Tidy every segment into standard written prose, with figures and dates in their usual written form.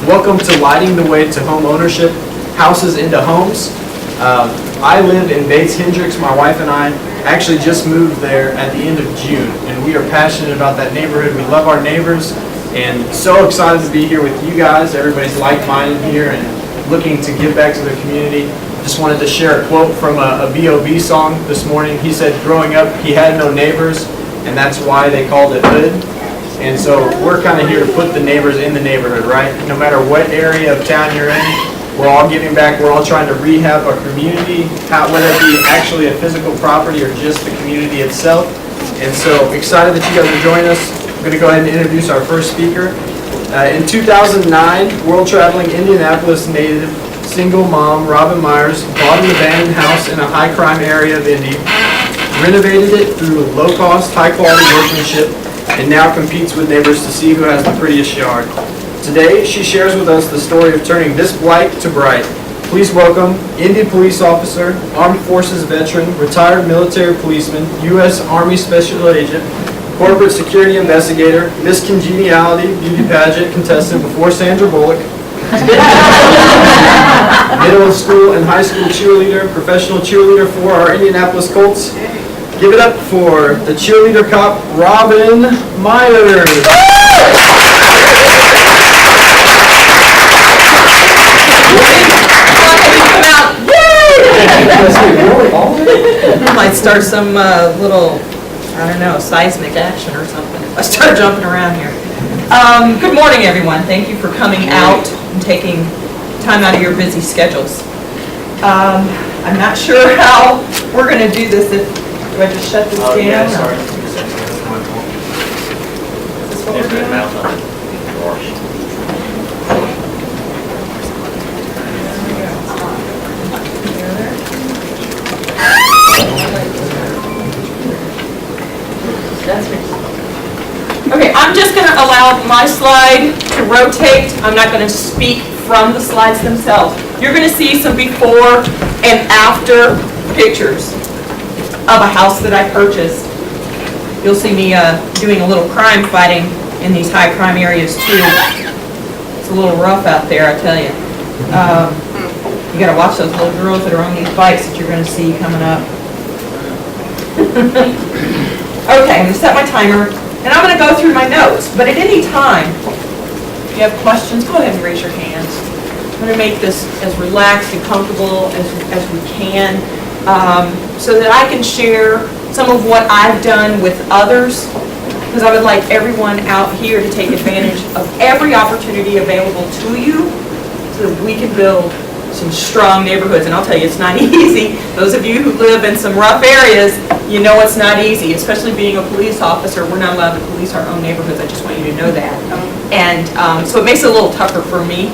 Welcome to Lighting the Way to Home Ownership, Houses into Homes. I live in Bates Hendricks. My wife and I actually just moved there at the end of June, and we are passionate about that neighborhood. We love our neighbors, and so excited to be here with you guys. Everybody's like-minded here and looking to give back to their community. Just wanted to share a quote from a B.O.B. song this morning. He said, growing up, he had no neighbors, and that's why they called it hood. And so we're kind of here to put the neighbors in the neighborhood, right? No matter what area of town you're in, we're all giving back. We're all trying to rehab our community, whether it be actually a physical property or just the community itself. And so excited that you guys are joining us. I'm going to go ahead and introduce our first speaker. In 2009, world-traveling Indianapolis native single mom Robin Myers bought an abandoned house in a high-crime area of Indy, renovated it through low-cost, high-quality workmanship, and now competes with neighbors to see who has the prettiest yard. Today, she shares with us the story of turning this blight to bright. Please welcome Indy police officer, Armed Forces veteran, retired military policeman, U.S. Army Special Agent, corporate security investigator, Miss Congeniality beauty pageant contestant before Sandra Bullock, middle school and high school cheerleader, professional cheerleader for our Indianapolis Colts. Give it up for the cheerleader cop, Robin Myers. Might start some little, I don't know, seismic action or something if I start jumping around here. Good morning, everyone. Thank you for coming out and taking time out of your busy schedules. I'm not sure how we're going to do this. Do I just shut this down? Yeah, sorry. Is this what we're doing? Okay, I'm just going to allow my slide to rotate. I'm not going to speak from the slides themselves. You're going to see some before and after pictures of a house that I purchased. You'll see me doing a little crime fighting in these high crime areas too. It's a little rough out there, I tell you. You got to watch those little girls that are on these bikes that you're going to see coming up. Okay, I'm going to set my timer, and I'm going to go through my notes. But at any time, if you have questions, go ahead and raise your hands. I'm going to make this as relaxed and comfortable as we can, so that I can share some of what I've done with others, because I would like everyone out here to take advantage of every opportunity available to you so that we can build some strong neighborhoods. And I'll tell you, it's not easy. Those of you who live in some rough areas, you know it's not easy, especially being a police officer. We're not allowed to police our own neighborhoods. I just want you to know that. And so it makes it a little tougher for me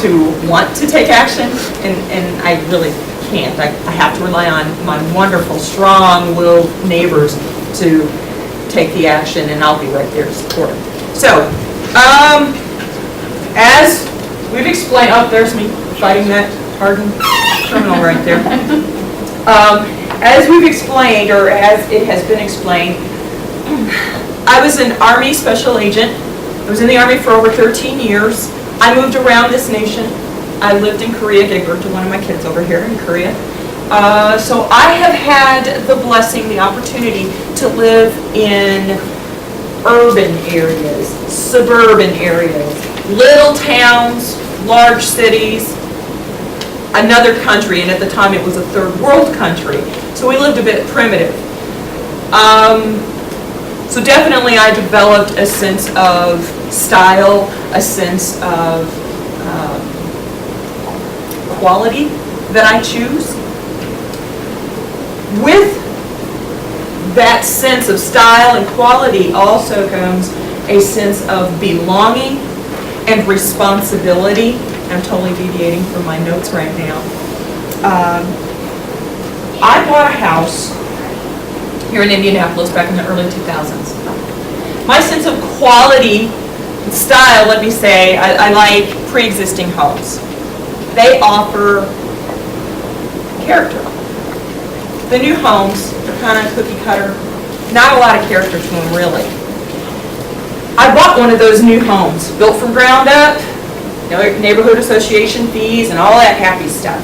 to want to take action, and I really can't. I have to rely on my wonderful, strong-willed neighbors to take the action, and I'll be right there to support them. So, as we've explained, oh, there's me fighting that hardened criminal right there. As we've explained, or as it has been explained, I was an Army Special Agent. I was in the Army for over 13 years. I moved around this nation. I lived in Korea, gave birth to one of my kids over here in Korea. So I have had the blessing, the opportunity to live in urban areas, suburban areas, little towns, large cities, another country, and at the time it was a third world country. So we lived a bit primitive. So definitely I developed a sense of style, a sense of quality that I choose. With that sense of style and quality also comes a sense of belonging and responsibility. I'm totally deviating from my notes right now. I bought a house here in Indianapolis back in the early 2000s. My sense of quality and style, let me say, I like pre-existing homes. They offer character. The new homes are kind of cookie cutter, not a lot of character to them really. I bought one of those new homes, built from ground up, neighborhood association fees and all that happy stuff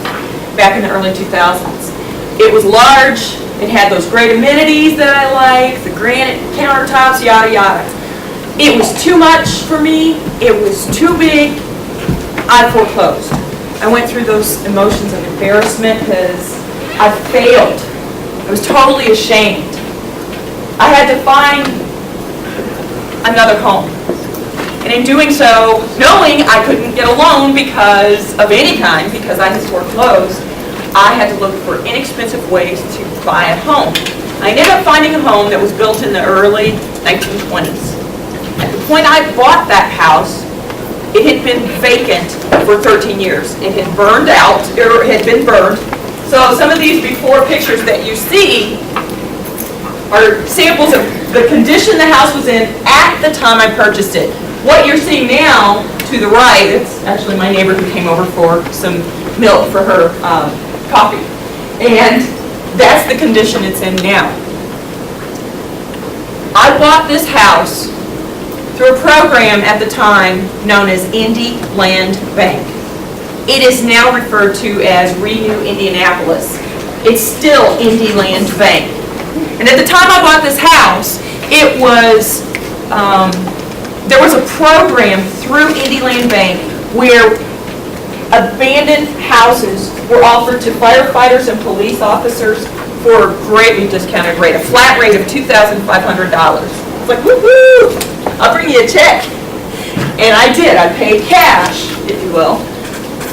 back in the early 2000s. It was large, it had those great amenities that I like, the granite countertops, yada yada. It was too much for me, it was too big, I foreclosed. I went through those emotions of embarrassment because I failed. I was totally ashamed. I had to find another home. And in doing so, knowing I couldn't get a loan because of any kind, because I had foreclosed, I had to look for inexpensive ways to buy a home. I ended up finding a home that was built in the early 1920s. At the point I bought that house, it had been vacant for 13 years. It had burned out, or had been burned. So some of these before pictures that you see are samples of the condition the house was in at the time I purchased it. What you're seeing now to the right, it's actually my neighbor who came over for some milk for her coffee. And that's the condition it's in now. I bought this house through a program at the time known as Indy Land Bank. It is now referred to as Renew Indianapolis. It's still Indy Land Bank. And at the time I bought this house, it was, there was a program through Indy Land Bank where abandoned houses were offered to firefighters and police officers for a greatly discounted rate, a flat rate of $2,500. It's like, woo-hoo, I'll bring you a check. And I did. I paid cash, if you will,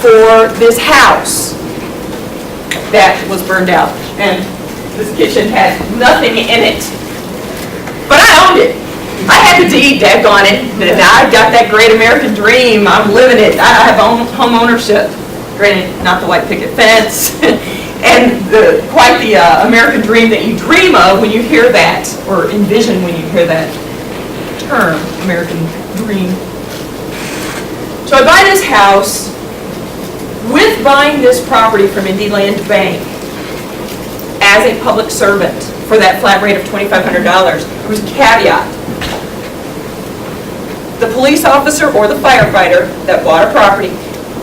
for this house that was burned out. And this kitchen had nothing in it. But I owned it. I had the deed, daggone it. And I got that great American dream. I'm living it. I have home ownership. Granted, not the white picket fence. And quite the American dream that you dream of when you hear that, or envision when you hear that term, American dream. So I buy this house. With buying this property from Indy Land Bank as a public servant for that flat rate of $2,500, there was a caveat. The police officer or the firefighter that bought a property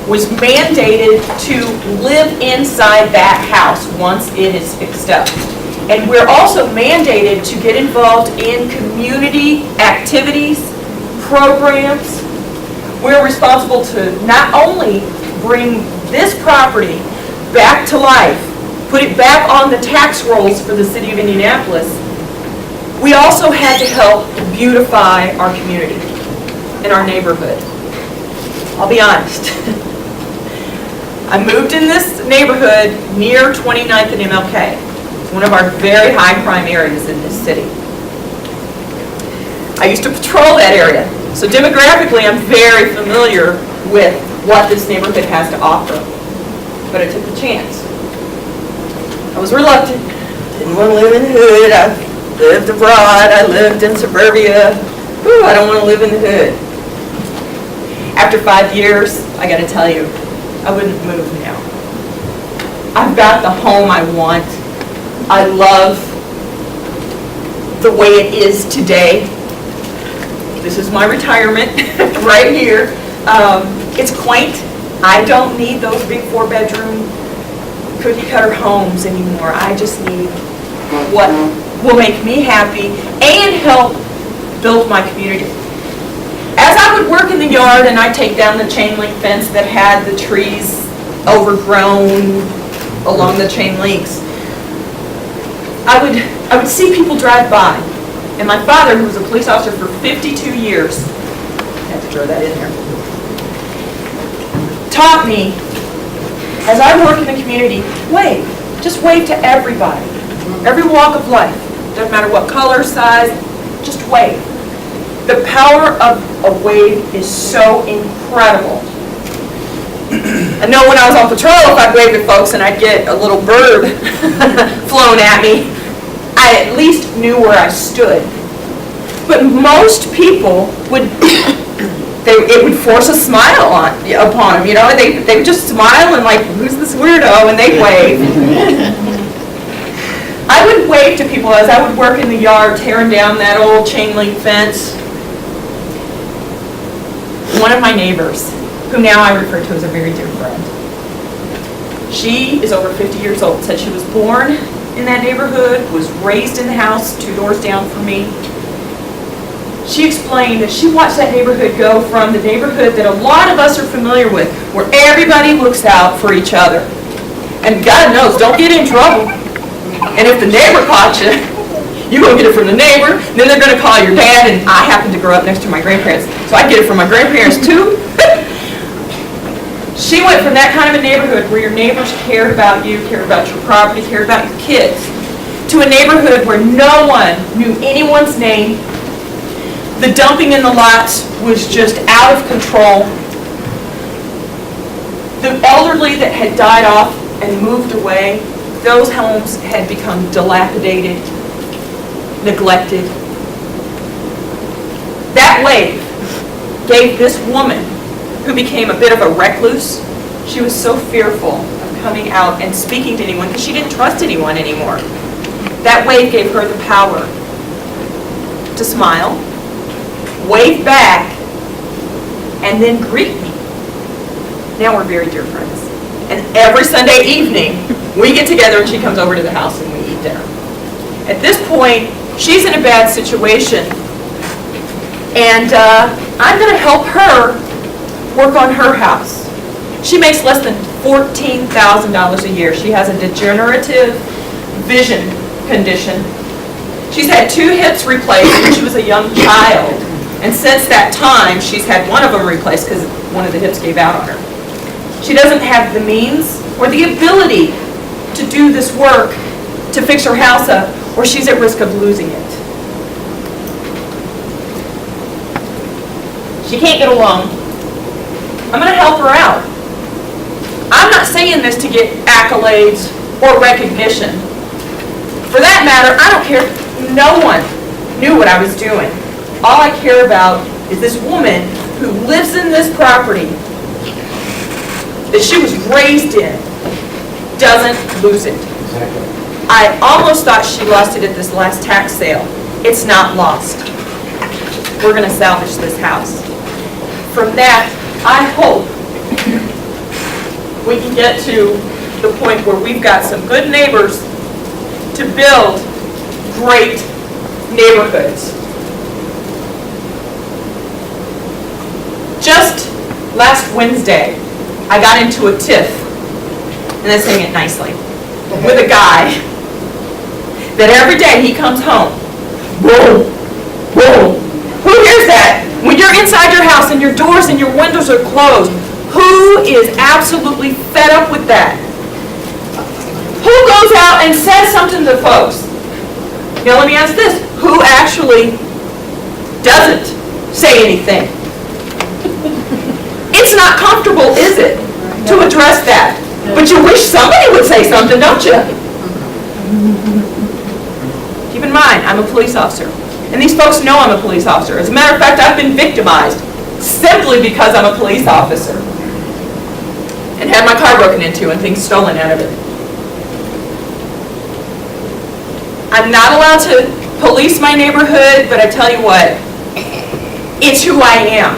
was mandated to live inside that house once it is fixed up. And we're also mandated to get involved in community activities, programs. We're responsible to not only bring this property back to life, put it back on the tax rolls for the city of Indianapolis, we also had to help beautify our community and our neighborhood. I'll be honest. I moved in this neighborhood near 29th and MLK. It's one of our very high crime areas in this city. I used to patrol that area. So demographically, I'm very familiar with what this neighborhood has to offer. But I took the chance. I was reluctant. Didn't want to live in the hood. I lived abroad. I lived in suburbia. Ooh, I don't want to live in the hood. After 5 years, I got to tell you, I wouldn't move now. I've got the home I want. I love the way it is today. This is my retirement right here. It's quaint. I don't need those big 4-bedroom cookie cutter homes anymore. I just need what will make me happy and help build my community. As I would work in the yard and I'd take down the chain link fence that had the trees overgrown along the chain links, I would see people drive by. And my father, who was a police officer for 52 years, I have to throw that in there, taught me, as I work in the community, wave. Just wave to everybody. Every walk of life. Doesn't matter what color, size, just wave. The power of a wave is so incredible. I know when I was on patrol, if I'd wave at folks and I'd get a little bird flown at me, I at least knew where I stood. But most people would, it would force a smile upon them, you know, they would just smile and like, who's this weirdo, and they'd wave. I would wave to people as I would work in the yard tearing down that old chain link fence. One of my neighbors, who now I refer to as a very dear friend. She is over 50 years old, said she was born in that neighborhood, was raised in the house 2 doors down from me. She explained that she watched that neighborhood go from the neighborhood that a lot of us are familiar with, where everybody looks out for each other. And God knows, don't get in trouble. And if the neighbor caught you, you're going to get it from the neighbor, then they're going to call your dad, and I happen to grow up next to my grandparents, so I get it from my grandparents too. She went from that kind of a neighborhood where your neighbors cared about you, cared about your property, cared about your kids, to a neighborhood where no one knew anyone's name. The dumping in the lots was just out of control. The elderly that had died off and moved away, those homes had become dilapidated, neglected. That wave gave this woman, who became a bit of a recluse, she was so fearful of coming out and speaking to anyone because she didn't trust anyone anymore. That wave gave her the power to smile, wave back, and then greet me. Now we're very dear friends. And every Sunday evening, we get together and she comes over to the house and we eat dinner. At this point, she's in a bad situation, and I'm going to help her work on her house. She makes less than $14,000 a year. She has a degenerative vision condition. She's had 2 hips replaced when she was a young child, and since that time, she's had one of them replaced because one of the hips gave out on her. She doesn't have the means or the ability to do this work to fix her house up, or she's at risk of losing it. She can't get a loan. I'm going to help her out. I'm not saying this to get accolades or recognition. For that matter, I don't care if no one knew what I was doing. All I care about is this woman who lives in this property that she was raised in doesn't lose it. I almost thought she lost it at this last tax sale. It's not lost. We're going to salvage this house. From that, I hope we can get to the point where we've got some good neighbors to build great neighborhoods. Just last Wednesday, I got into a tiff, and I'm saying it nicely, with a guy that every day he comes home. Whoa, whoa, who hears that? When you're inside your house and your doors and your windows are closed, who is absolutely fed up with that? Who goes out and says something to folks? Now let me ask this, who actually doesn't say anything? It's not comfortable, is it, to address that? But you wish somebody would say something, don't you? Keep in mind, I'm a police officer. And these folks know I'm a police officer. As a matter of fact, I've been victimized simply because I'm a police officer. And had my car broken into and things stolen out of it. I'm not allowed to police my neighborhood, but I tell you what, it's who I am.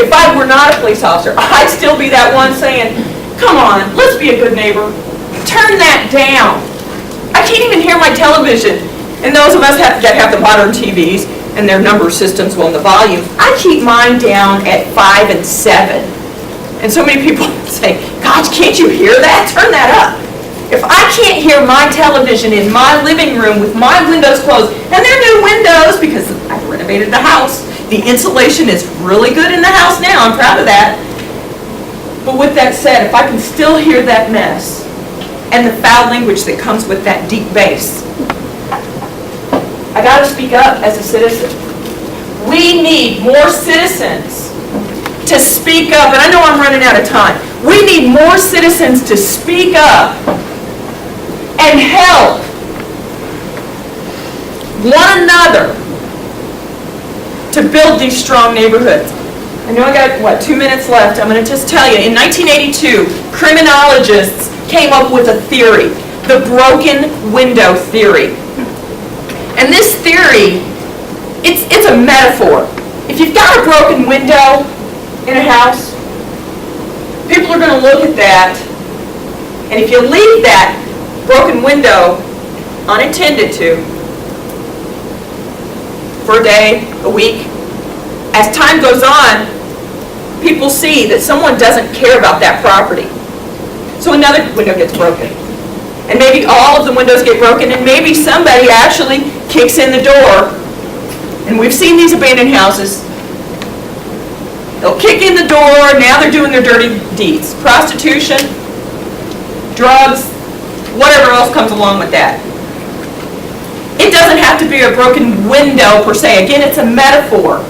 If I were not a police officer, I'd still be that one saying, come on, let's be a good neighbor. Turn that down. I can't even hear my television. And those of us that have the modern TVs and their number systems on the volume, I keep mine down at 5 and 7. And so many people say, gosh, can't you hear that? Turn that up. If I can't hear my television in my living room with my windows closed, and they're new windows because I've renovated the house, the insulation is really good in the house now, I'm proud of that. But with that said, if I can still hear that mess and the foul language that comes with that deep bass, I got to speak up as a citizen. We need more citizens to speak up, and I know I'm running out of time. We need more citizens to speak up and help one another to build these strong neighborhoods. I know I got, 2 minutes left. I'm going to just tell you, in 1982, criminologists came up with a theory, the broken window theory. And this theory, it's a metaphor. If you've got a broken window in a house, look at that, and if you leave that broken window unattended to for a day, a week, as time goes on, people see that someone doesn't care about that property. So another window gets broken. And maybe all of the windows get broken, and maybe somebody actually kicks in the door. And we've seen these abandoned houses. They'll kick in the door, now they're doing their dirty deeds. Prostitution, drugs, whatever else comes along with that. It doesn't have to be a broken window per se. Again, it's a metaphor.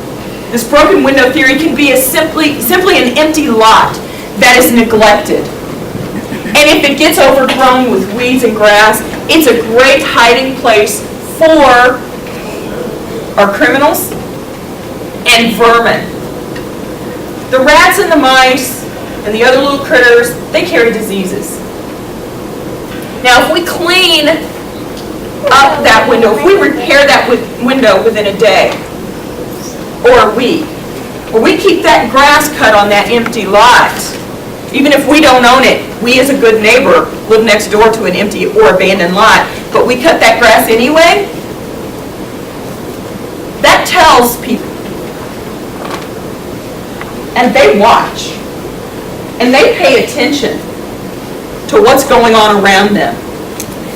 This broken window theory can be simply an empty lot that is neglected. And if it gets overgrown with weeds and grass, it's a great hiding place for our criminals and vermin. The rats and the mice and the other little critters, they carry diseases. Now, if we clean up that window, if we repair that window within a day or a week, or we keep that grass cut on that empty lot, even if we don't own it, we as a good neighbor live next door to an empty or abandoned lot, but we cut that grass anyway, that tells people. And they watch. And they pay attention to what's going on around them.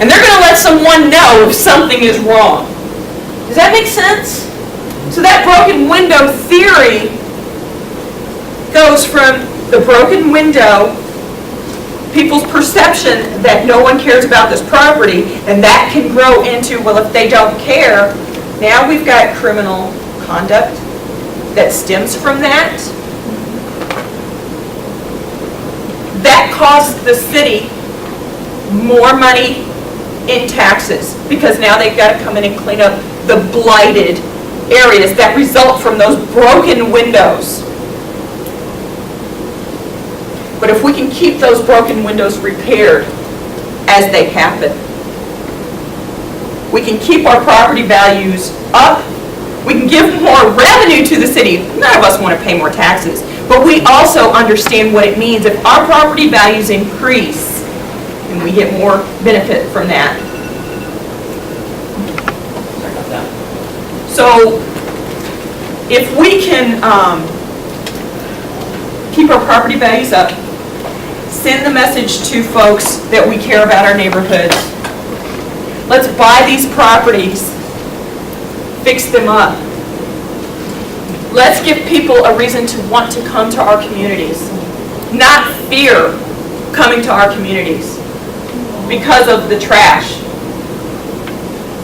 And they're going to let someone know if something is wrong. Does that make sense? So that broken window theory goes from the broken window, people's perception that no one cares about this property, and that can grow into, well, if they don't care, now we've got criminal conduct that stems from that. That costs the city more money in taxes because now they've got to come in and clean up the blighted areas that result from those broken windows. But if we can keep those broken windows repaired as they happen, we can keep our property values up, we can give more revenue to the city. None of us want to pay more taxes, but we also understand what it means if our property values increase and we get more benefit from that. Sorry about that. So if we can keep our property values up, send the message to folks that we care about our neighborhoods. Let's buy these properties, fix them up. Let's give people a reason to want to come to our communities, not fear coming to our communities because of the trash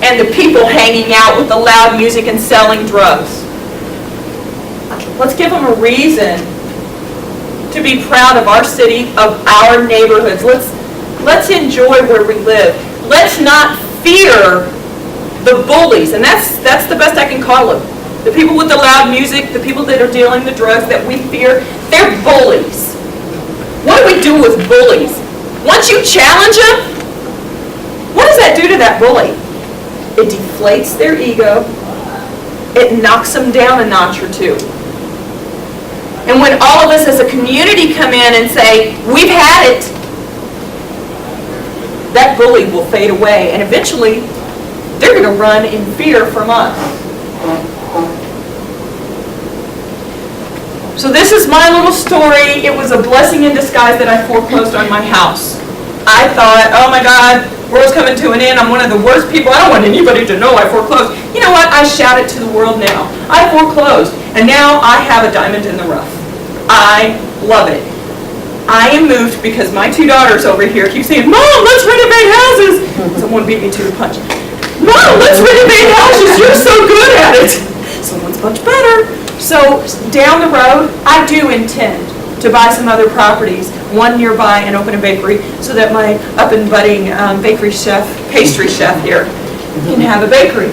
and the people hanging out with the loud music and selling drugs. Let's give them a reason to be proud of our city, of our neighborhoods. Let's enjoy where we live. Let's not fear the bullies, and that's the best I can call them. The people with the loud music, the people that are dealing the drugs that we fear, they're bullies. What do we do with bullies? Once you challenge them, what does that do to that bully? It deflates their ego. It knocks them down a notch or two. And when all of us as a community come in and say, we've had it, that bully will fade away. And eventually, they're going to run in fear from us. So this is my little story. It was a blessing in disguise that I foreclosed on my house. I thought, oh my God, world's coming to an end. I'm one of the worst people. I don't want anybody to know I foreclosed. You know what? I shout it to the world now. I foreclosed. And now I have a diamond in the rough. I love it. I am moved because my two daughters over here keep saying, Mom, let's renovate houses. Someone beat me to the punch. Mom, let's renovate houses. You're so good at it. Someone's much better. So down the road, I do intend to buy some other properties, one nearby, and open a bakery so that my up and budding bakery chef, pastry chef here can have a bakery.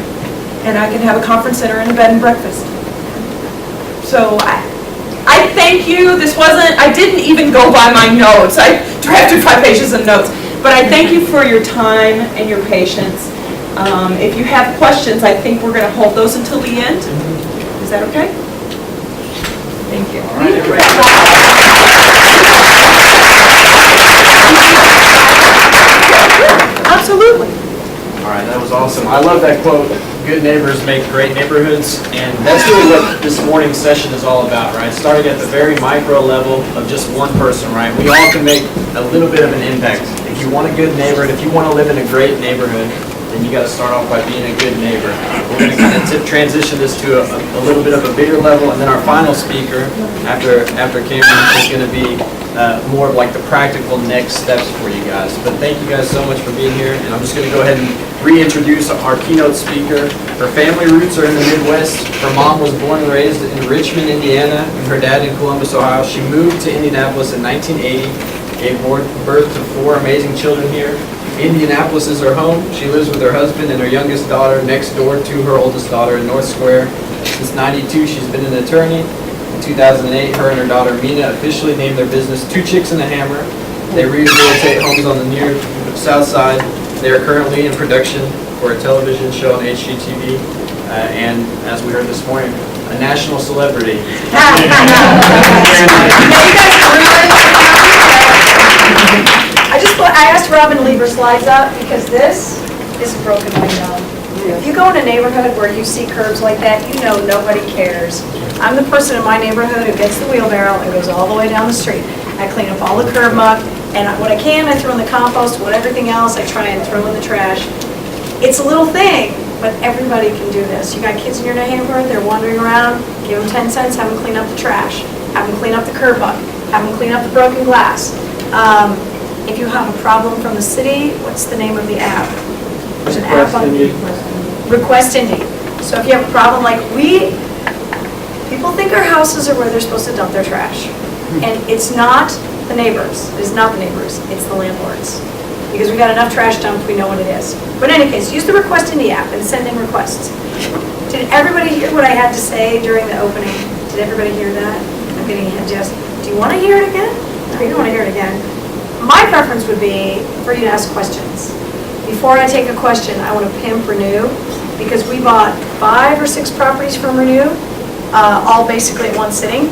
And I can have a conference center and a bed and breakfast. So I thank you. I didn't even go by my notes. I drafted 5 pages of notes. But I thank you for your time and your patience. If you have questions, I think we're going to hold those until the end. Is that okay? Thank you. I love that quote, good neighbors make great neighborhoods, and that's really what this morning's session is all about, right? Starting at the very micro level of just one person, right? We all can make a little bit of an impact. If you want a good neighbor, and if you want to live in a great neighborhood, then you got to start off by being a good neighbor. We're going to kind of transition this to a little bit of a bigger level, and then our final speaker, after Cameron, is going to be more of like the practical next steps for you guys. But thank you guys so much for being here, and I'm just going to go ahead and reintroduce our keynote speaker. Her family roots are in the Midwest. Her mom was born and raised in Richmond, Indiana, and her dad in Columbus, Ohio. She moved to Indianapolis in 1980, gave birth to 4 amazing children here. Indianapolis is her home. She lives with her husband and her youngest daughter next door to her oldest daughter in North Square. Since '92, she's been an attorney. In 2008, her and her daughter Mina officially named their business Two Chicks and a Hammer. They rehabilitate homes on the near south side. They are currently in production for a television show on HGTV, and as we heard this morning, a national celebrity. I asked Robin to leave her slides up because this is a broken window. If you go in a neighborhood where you see curbs like that, you know nobody cares. I'm the person in my neighborhood who gets the wheelbarrow and goes all the way down the street. I clean up all the curb muck, and what I can, I throw in the compost, what everything else, I try and throw in the trash. It's a little thing, but everybody can do this. You got kids in your neighborhood, they're wandering around, give them 10 cents, have them clean up the trash, have them clean up the curb muck, have them clean up the broken glass. If you have a problem from the city, what's the name of the app? There's an app on Request Indy. So if you have a problem, like people think our houses are where they're supposed to dump their trash. And it's not the neighbors. It is not the neighbors. It's the landlords. Because we got enough trash dumped, we know what it is. But in any case, use the Request Indy app and send in requests. Did everybody hear what I had to say during the opening? Did everybody hear that? I'm getting a head yes. Do you want to hear it again? No, you don't want to hear it again. My preference would be for you to ask questions. Before I take a question, I want to pimp Renew, because we bought 5 or 6 properties from Renew, all basically at one sitting.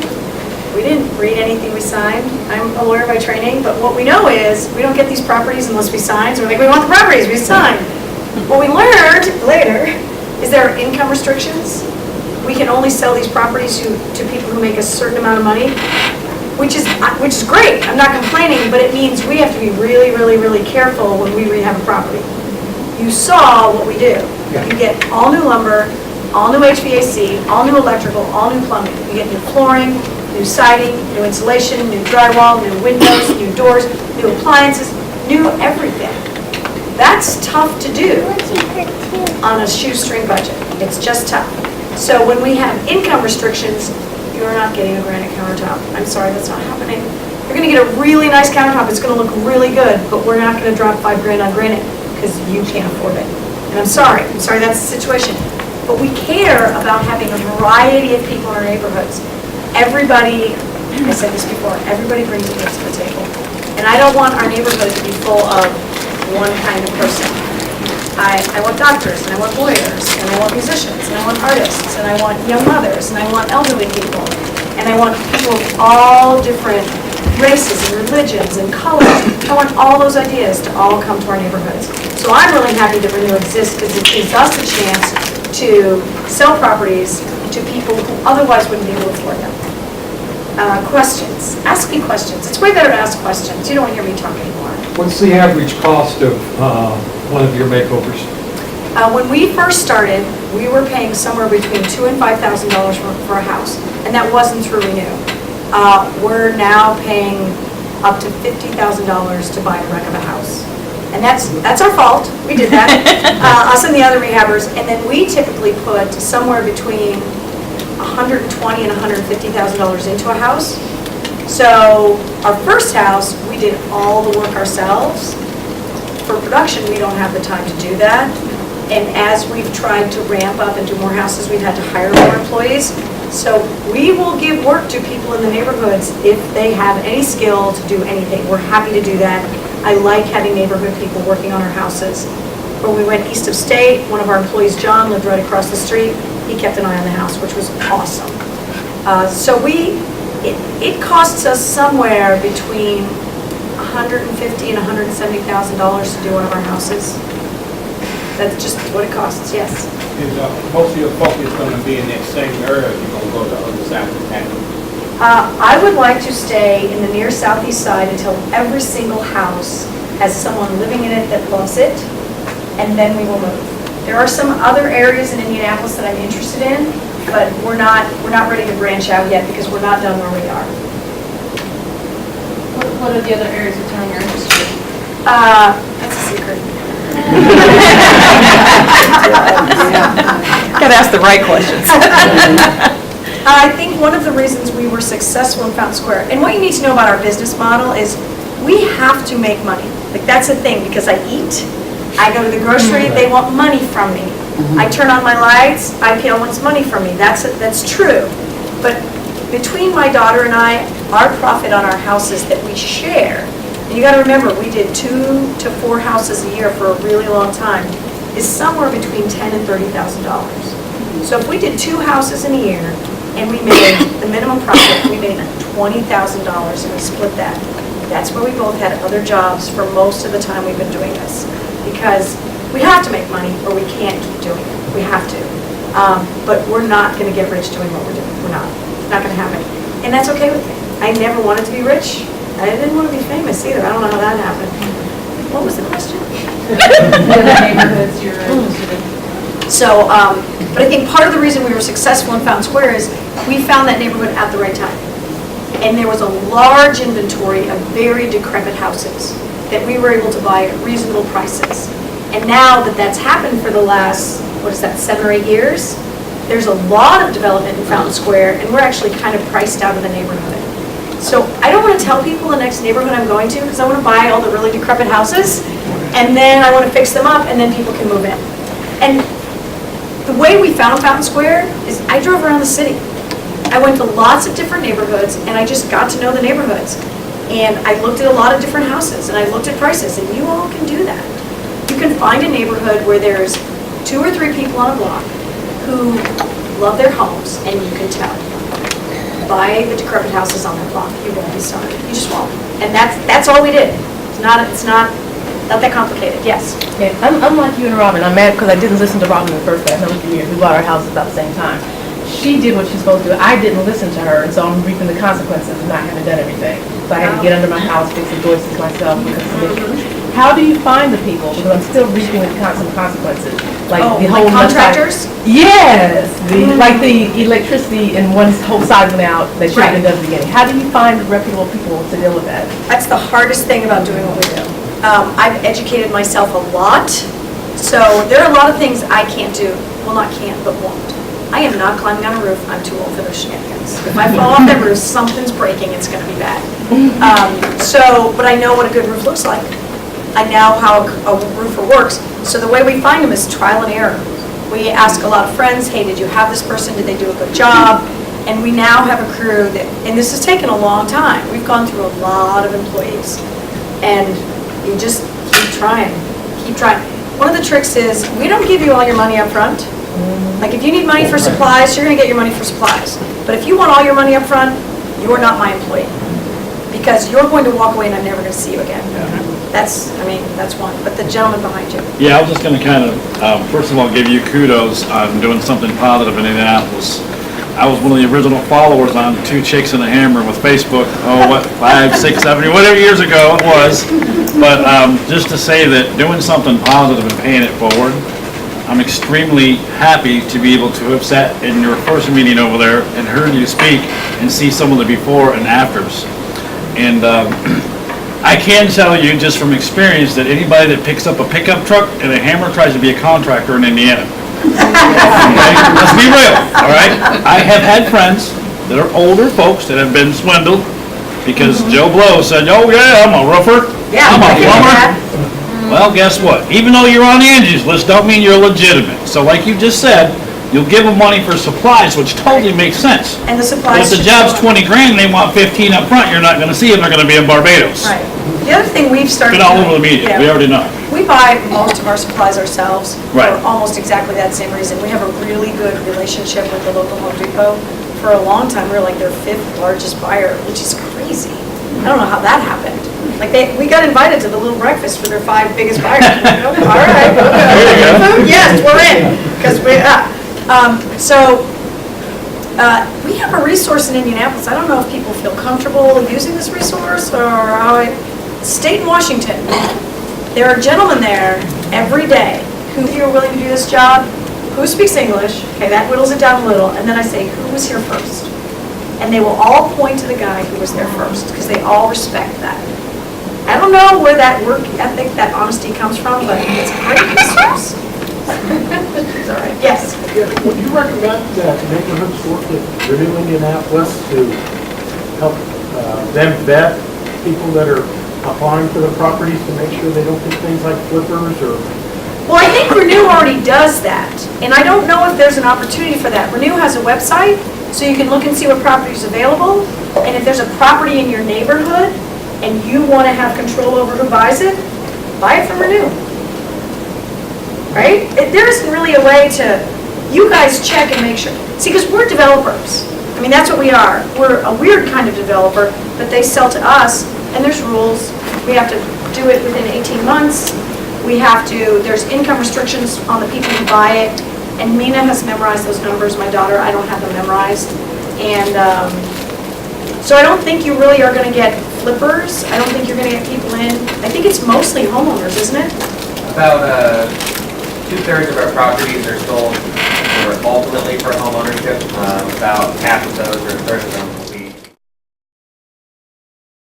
We didn't read anything we signed. I'm a lawyer by training, but what we know is we don't get these properties unless we sign, so we're like, we want the properties, we sign. What we learned later is there are income restrictions. We can only sell these properties to people who make a certain amount of money, which is great. I'm not complaining, but it means we have to be really, really, really careful when we rehab a property. You saw what we do. You get all new lumber, all new HVAC, all new electrical, all new plumbing. You get new flooring, new siding, new insulation, new drywall, new windows, new doors, new appliances, new everything. That's tough to do on a shoestring budget. It's just tough. So when we have income restrictions, you're not getting a granite countertop. I'm sorry, that's not happening. You're gonna get a really nice countertop, it's gonna look really good, but we're not gonna drop $5 grand on granite because you can't afford it. And I'm sorry that's the situation. But we care about having a variety of people in our neighborhoods. Everybody, I said this before, everybody brings a gift to the table. And I don't want our neighborhood to be full of one kind of person. I want doctors, and I want lawyers, and I want musicians, and I want artists, and I want young mothers, and I want elderly people, and I want people of all different races and religions and colors. I want all those ideas to all come to our neighborhoods. So I'm really happy that Renew exists because it gives us a chance to sell properties to people who otherwise wouldn't be able to afford them. Questions. Ask me questions. It's way better to ask questions. You don't hear me talk anymore. What's the average cost of one of your makeovers? When we first started, we were paying somewhere between $2,000 and $5,000 for a house, and that wasn't through Renew. We're now paying up to $50,000 to buy a wreck of a house. And that's our fault. We did that. Us and the other rehabbers. And then we typically put somewhere between $120,000 and $150,000 into a house. So our first house, we did all the work ourselves. For production, we don't have the time to do that. And as we've tried to ramp up and do more houses, we've had to hire more employees. So we will give work to people in the neighborhoods if they have any skill to do anything. We're happy to do that. I like having neighborhood people working on our houses. When we went east of state, one of our employees, John, lived right across the street. He kept an eye on the house, which was awesome. So it costs us somewhere between $150,000 and $170,000 to do one of our houses. That's just what it costs, yes. Is most of your focus going to be in that same area, or you going to go to the other side of the town? I would like to stay in the near southeast side until every single house has someone living in it that loves it, and then we will move. There are some other areas in Indianapolis that I'm interested in, but we're not ready to branch out yet because we're not done where we are. What are the other areas of town you're interested in? That's a secret. Gotta ask the right questions. I think one of the reasons we were successful in Fountain Square, and what you need to know about our business model is we have to make money. Like, that's the thing, because I eat, I go to the grocery, they want money from me. I turn on my lights, IPL wants money from me. That's true. But between my daughter and I, our profit on our houses that we share, and you gotta remember, we did 2 to 4 houses a year for a really long time, is somewhere between $10,000 and $30,000. So if we did 2 houses in a year, and we made the minimum profit, we made $20,000, and we split that. That's where we both had other jobs for most of the time we've been doing this. Because we have to make money, or we can't keep doing it. We have to. But we're not gonna get rich doing what we're doing. We're not. It's not gonna happen. And that's okay with me. I never wanted to be rich. I didn't want to be famous either. I don't know how that happened. What was the question? What other neighborhoods you're interested in? So, but I think part of the reason we were successful in Fountain Square is we found that neighborhood at the right time. And there was a large inventory of very decrepit houses that we were able to buy at reasonable prices. And now that that's happened for the last, 7 or 8 years, there's a lot of development in Fountain Square, and we're actually kind of priced out of the neighborhood. So I don't want to tell people the next neighborhood I'm going to, because I want to buy all the really decrepit houses, and then I want to fix them up, and then people can move in. And the way we found Fountain Square is I drove around the city. I went to lots of different neighborhoods, and I just got to know the neighborhoods. And I looked at a lot of different houses, and I looked at prices, and you all can do that. You can find a neighborhood where there's 2 or 3 people on a block who love their homes, and you can tell. Buy the decrepit houses on that block. You won't be sorry. You just won't. And that's all we did. It's not that complicated. Yes. Yeah, I'm like you and Robin. I'm mad because I didn't listen to Robin in the first place. I know we bought our houses about the same time. She did what she's supposed to do. I didn't listen to her, and so I'm reaping the consequences of not having done everything. So I had to get under my house, fix the joists myself because of it. How do you find the people? Because I'm still reaping the some consequences. Like the whole contractors? Yes, like the electricity in one whole side went out that should have been done at the beginning. How do you find reputable people to deal with that? That's the hardest thing about doing what we do. I've educated myself a lot, so there are a lot of things I can't do. Well, not can't, but won't. I am not climbing on a roof. I'm too old for those shenanigans. If I fall off that roof, something's breaking. It's going to be bad. But I know what a good roof looks like. I know how a roofer works. So the way we find them is trial and error. We ask a lot of friends, hey, did you have this person? Did they do a good job? And we now have a crew that, and this has taken a long time. We've gone through a lot of employees. And you just keep trying, keep trying. One of the tricks is, we don't give you all your money up front. Like if you need money for supplies, you're gonna get your money for supplies. But if you want all your money up front, you're not my employee. Because you're going to walk away and I'm never gonna see you again. That's one. But the gentleman behind you. Yeah, I was just going to kind of, first of all, give you kudos on doing something positive in Indianapolis. I was one of the original followers on 2 Chicks and a Hammer with Facebook, 5, 6, 7, whatever years ago it was. But just to say that doing something positive and paying it forward, I'm extremely happy to be able to have sat in your first meeting over there and heard you speak and see some of the before and afters. And I can tell you just from experience that anybody that picks up a pickup truck and a hammer tries to be a contractor in Indiana. Okay? Let's be real, all right? I have had friends that are older folks that have been swindled because Joe Blow said, oh yeah, I'm a roofer, I'm a plumber. Well, guess what? Even though you're on Angie's list, don't mean you're legitimate. So like you just said, you'll give them money for supplies, which totally makes sense. And the But supplies. if the job's 20 grand and they want 15 up front, you're not gonna see them, they're gonna be in Barbados. Right. The other thing we've started. Been all over the media, Yeah. we already know. We buy most of our supplies ourselves Right. for almost exactly that same reason. We have a really good relationship with the local Home Depot. For a long time, we were like their 5th largest buyer, which is crazy. I don't know how that happened. Like we got invited to the little breakfast for their 5 biggest buyers. All right, okay. Yes, we're in, because we have a resource in Indianapolis. I don't know if people feel comfortable using this resource or how State in Washington. There are gentlemen there every day who are willing to do this job, who speaks English. Okay, that whittles it down a little. And then I say, who was here first? And they will all point to the guy who was there first, because they all respect that. I don't know where that work ethic, that honesty comes from, but it's a great resource. It's all right. Yes? Would you recommend that neighborhoods work with Renew Indianapolis to help them vet people that are applying for the properties to make sure they don't get things like flippers or? Well, I think Renew already does that, and I don't know if there's an opportunity for that. Renew has a website, so you can look and see what property is available, and if there's a property in your neighborhood and you want to have control over who buys it, buy it from Renew. Right? There isn't really a way to, you guys check and make sure. See, because we're developers. I mean, that's what we are. We're a weird kind of developer, but they sell to us, and there's rules. We have to do it within 18 months. We have to, there's income restrictions on the people who buy it, and Mina has memorized those numbers. My daughter, I don't have them memorized. And so I don't think you really are going to get flippers. I don't think you're going to get people in. I think it's mostly homeowners, isn't it? About 2/3 of our properties are sold or ultimately for homeownership. About half of those or a third of them will